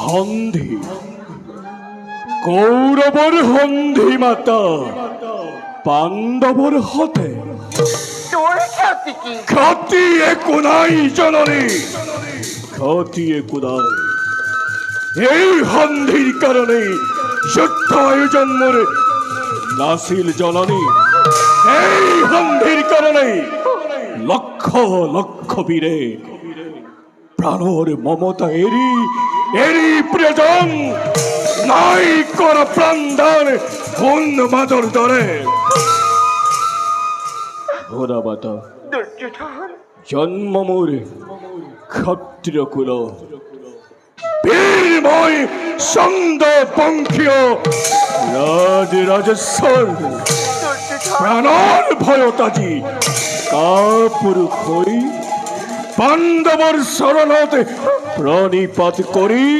হন্ধি কৌরবর হন্ধি মাতা পাণ্ডবর হতে তোর খ্যাতি কি? খ্যাতি কোনাই জননী, খ্যাতি কোনাই। এই হন্ধির কারণে যুদ্ধ আয়োজন মোরে নাসিল জননী। এই হন্ধির কারণে লক্ষ লক্ষ বীরে প্রাণর মমতা এরি প্রিয়জন নাই কর প্রাণদান উন্মাদর দরে। ওরা বাতা দুর্যোধন, জন্ম মোরে ক্ষত্রিয় কুল বীরময় ছন্দ পঙ্খীয় রাজ রাজস্বর প্রাণর ভয়তাজি কাপুরুষ হই পাণ্ডবর শরণতে প্রণিপাত করি।